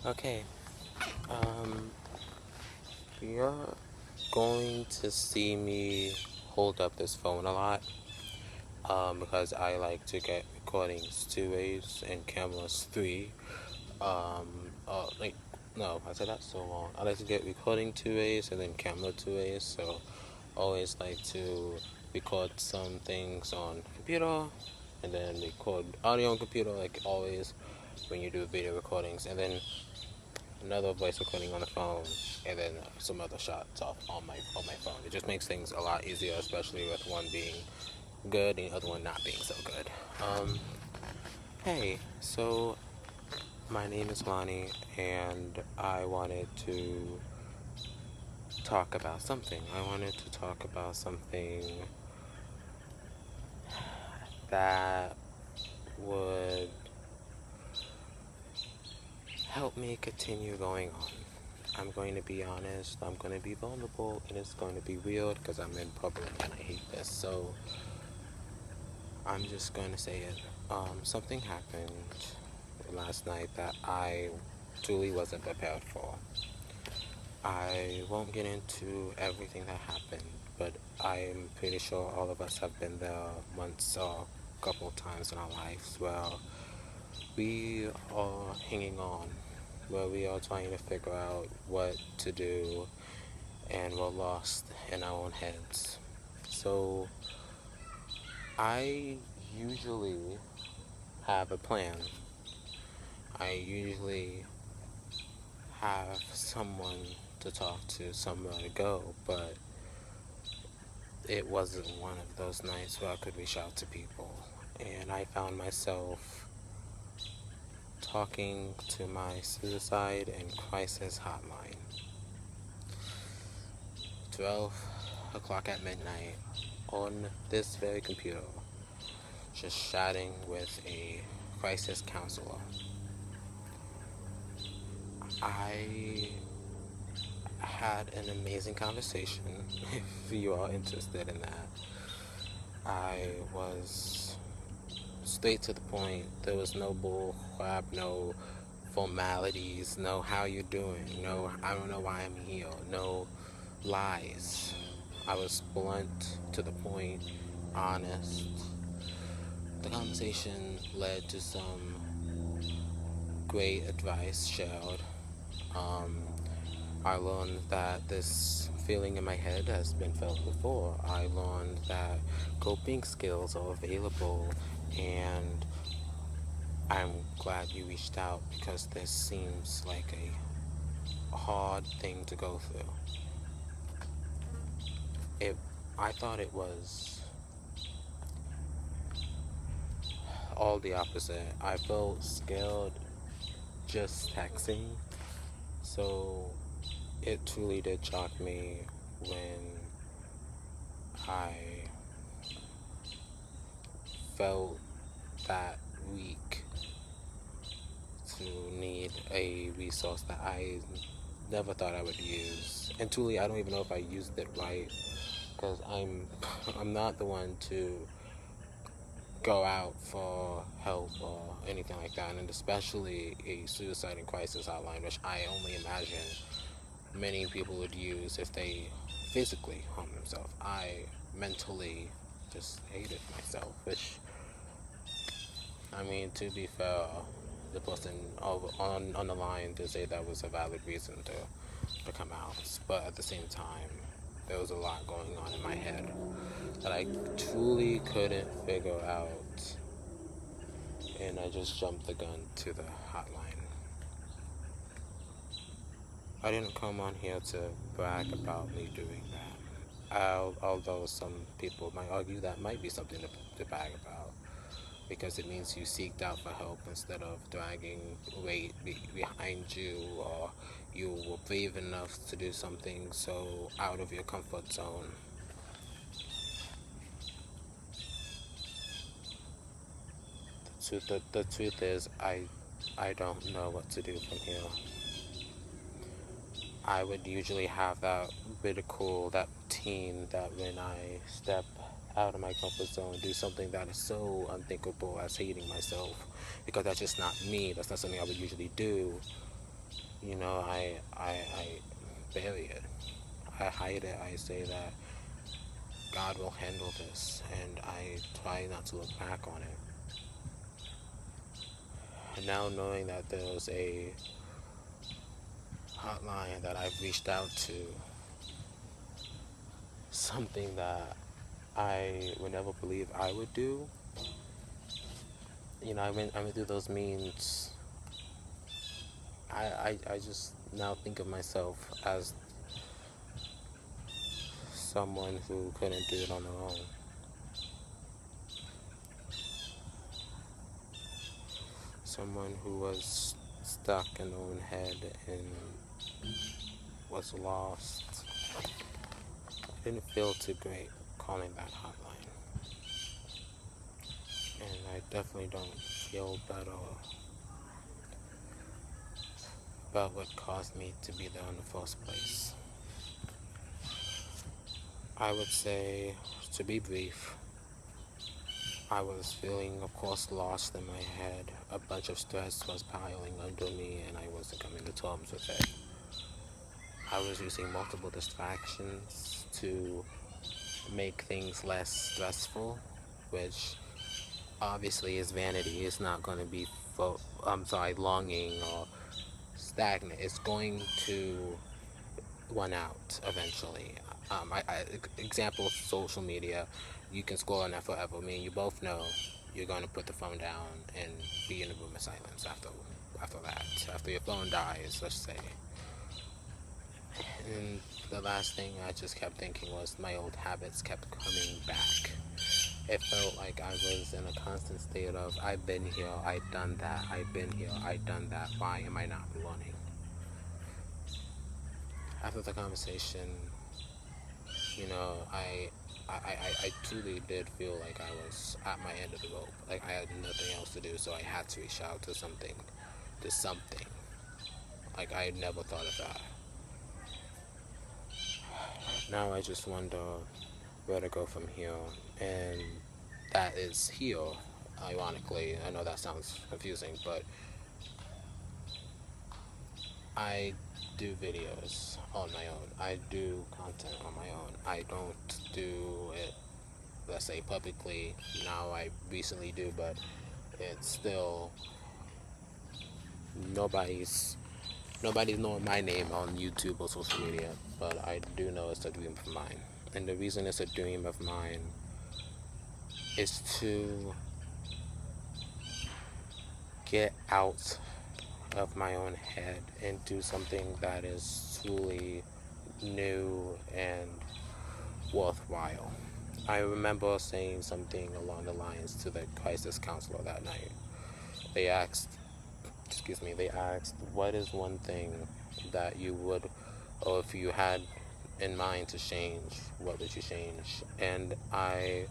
Okay, um, you're going to see me hold up this phone a lot, because I like to get recordings two ways and cameras three. Um, like, no, I said that so long. I like to get recording two ways and then camera two ways, so always like to record some things on computer and then record audio on computer, like always when you do video recordings, and then another voice recording on the phone, and then some other shots off on my phone. It just makes things a lot easier, especially with one being good and the other one not being so good. Hey, so my name is Lonnie, and I wanted to talk about something. I wanted to talk about something that would help me continue going on. I'm going to be honest, I'm going to be vulnerable, and it's going to be weird because I'm in public and I hate this. So I'm just going to say it. Something happened last night that I truly wasn't prepared for. I won't get into everything that happened, but I'm pretty sure all of us have been there once or a couple times in our lives where we are hanging on, where we are trying to figure out what to do, and we're lost in our own heads. So I usually have a plan. I usually have someone to talk to, somewhere to go, but it wasn't one of those nights where I could reach out to people. And I found myself talking to my suicide and crisis hotline. 12 o'clock at midnight on this very computer, just chatting with a crisis counselor. I had an amazing conversation. If you are interested in that, I was straight to the point. There was no bull crap, no formalities, no how you doing, no I don't know why I'm here, no lies. I was blunt, to the point, honest. The conversation led to some great advice shared. Um, I learned that this feeling in my head has been felt before. I learned that coping skills are available, and I'm glad you reached out because this seems like a hard thing to go through. It, I thought it was all the opposite. I felt scared just texting, so it truly did shock me when I felt that weak to need a resource that I never thought I would use. And truly, I don't even know if I used it right, because I'm not the one to go out for help or anything like that, and especially a suicide and crisis hotline, which I only imagine many people would use if they physically harm themselves. I mentally just hated myself, which, I mean, to be fair, the person on the line did say that was a valid reason to come out, but at the same time, there was a lot going on in my head that I truly couldn't figure out, and I just jumped the gun to the hotline. I didn't come on here to brag about me doing that. Although some people might argue that might be something to brag about, because it means you seeked out for help instead of dragging weight behind you, or you were brave enough to do something so out of your comfort zone. The truth is, I don't know what to do from here. I would usually have that ridicule, that routine, that when I step out of my comfort zone, do something that is so unthinkable as hating myself, because that's just not me. That's not something I would usually do. I bury it. I hide it. I say that God will handle this, and I try not to look back on it. And now knowing that there was a hotline that I've reached out to, something that I would never believe I would do. I went through those means. I just now think of myself as someone who couldn't do it on their own. Someone who was stuck in their own head and was lost. I didn't feel too great calling that hotline. And I definitely don't feel better about what caused me to be there in the first place. I would say, to be brief, I was feeling, of course, lost in my head. A bunch of stress was piling under me, and I wasn't coming to terms with it. I was using multiple distractions to make things less stressful, which obviously is vanity. It's not going to be, longing or stagnant. It's going to run out eventually. Example, social media. You can scroll on that forever. I mean, you both know you're going to put the phone down and be in a room of silence after that. After your phone dies, let's say. And the last thing I just kept thinking was my old habits kept coming back. It felt like I was in a constant state of, I've been here, I've done that, I've been here, I've done that, why am I not learning? After the conversation, I truly did feel like I was at my end of the rope. Like I had nothing else to do, so I had to reach out to something. Like I had never thought of that. Now I just wonder where to go from here, and that is here. Ironically, I know that sounds confusing, but I do videos on my own. I do content on my own. I don't do it, let's say, publicly. Now I recently do, but it's still nobody's knowing my name on YouTube or social media, but I do know it's a dream of mine. And the reason it's a dream of mine is to get out of my own head and do something that is truly new and worthwhile. I remember saying something along the lines to the crisis counselor that night. They asked, what is one thing that you would, or if you had in mind to change, what would you change? And I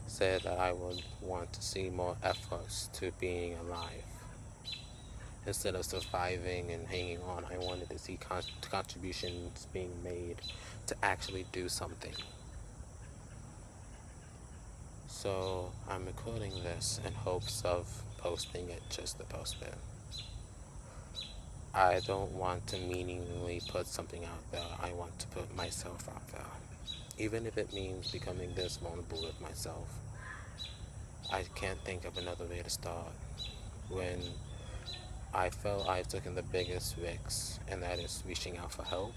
said that I would want to see more efforts to being alive. Instead of surviving and hanging on, I wanted to see contributions being made to actually do something. So I'm recording this in hopes of posting it just to post it. I don't want to meaningfully put something out there. I want to put myself out there. Even if it means becoming this vulnerable with myself. I can't think of another way to start. When I felt I've taken the biggest risks, and that is reaching out for help.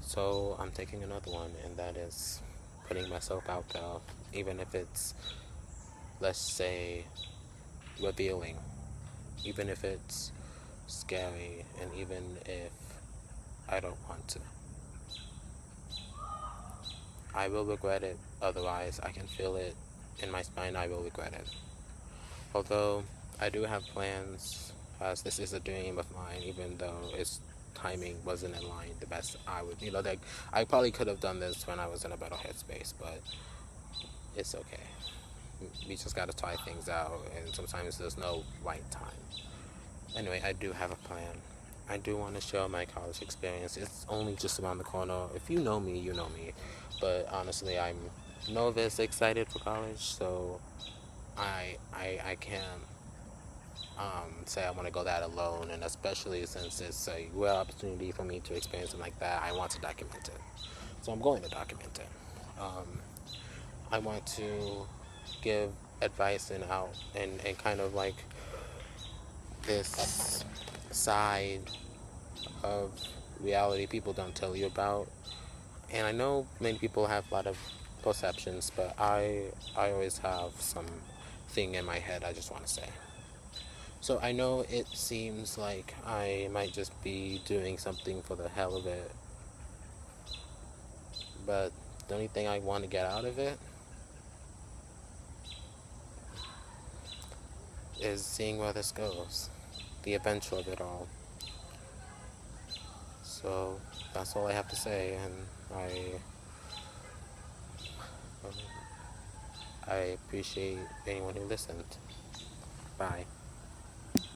So I'm taking another one, and that is putting myself out there, even if it's, let's say, revealing, even if it's scary, and even if I don't want to. I will regret it, otherwise I can feel it in my spine. I will regret it. Although I do have plans, as this is a dream of mine, even though its timing wasn't in line the best I would, I probably could have done this when I was in a better headspace, but it's okay. We just gotta try things out, and sometimes there's no right time. Anyway, I do have a plan. I do want to share my college experience. It's only just around the corner. If you know me, you know me. But honestly, I'm nervous, excited for college, so I say I want to go that alone, and especially since it's a rare opportunity for me to experience something like that, I want to document it. So I'm going to document it. Um, I want to give advice and kind of like this side of reality people don't tell you about. And I know many people have a lot of perceptions, but I always have some thing in my head I just want to say. So I know it seems like I might just be doing something for the hell of it, but the only thing I want to get out of it is seeing where this goes, the adventure of it all. So that's all I have to say, and I appreciate anyone who listened.